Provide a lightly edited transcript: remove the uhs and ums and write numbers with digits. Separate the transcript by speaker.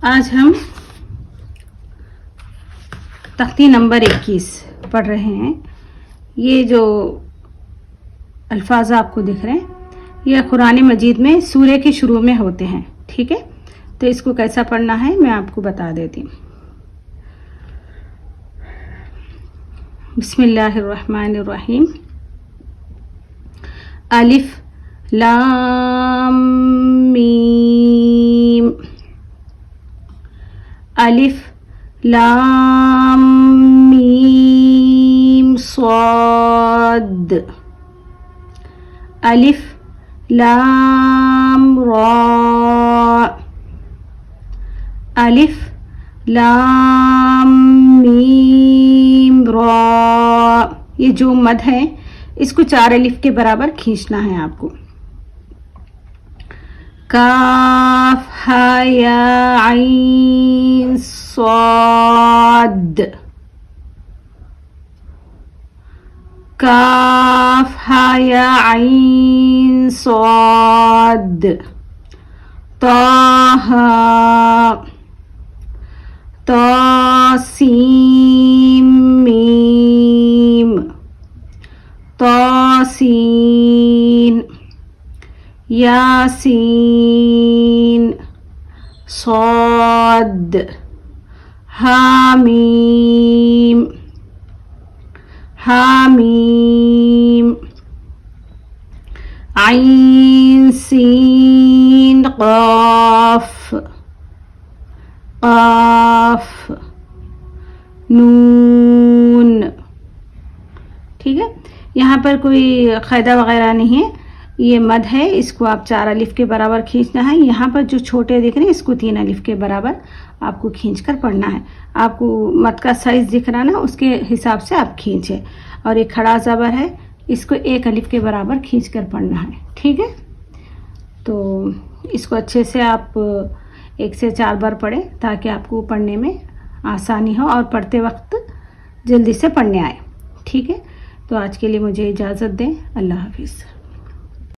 Speaker 1: आज हम तख्ती नंबर 21 पढ़ रहे हैं। ये जो अल्फाज आपको दिख रहे हैं ये कुरान मजीद में सूरे के शुरू में होते हैं। ठीक है, तो इसको कैसा पढ़ना है मैं आपको बता देती हूँ। बिस्मिल्लाहिर्रहमानिर्रहीम। अलिफ लाम मीम, अलिफ लाम मीम स्वाद, अलिफ लाम रा, अलिफ लाम मीम रा। ये जो मद है इसको 4 अलिफ के बराबर खींचना है आपको। काफ हा या आइन स्वाद, काफ हा या आइन स्वाद, ताहा, तासीम मीम, तासीन, यासीन, सौद, हामीम, हामीम, आइन सीन क़ाफ, क़ाफ, नून। ठीक है, यहाँ पर कोई क़ायदा वगैरह नहीं है, ये मद है, इसको आप 4 अलिफ के बराबर खींचना है। यहाँ पर जो छोटे दिख रहे हैं इसको 3 अलिफ के बराबर आपको खींचकर पढ़ना है। आपको मद का साइज़ दिख रहा ना, उसके हिसाब से आप खींचे। और एक खड़ा ज़बर है, इसको 1 अलिफ के बराबर खींचकर पढ़ना है। ठीक है, तो इसको अच्छे से आप 1 से 4 बार पढ़ें ताकि आपको पढ़ने में आसानी हो और पढ़ते वक्त जल्दी से पढ़ने आए। ठीक है, तो आज के लिए मुझे इजाज़त दें। अल्लाह हाफिज़।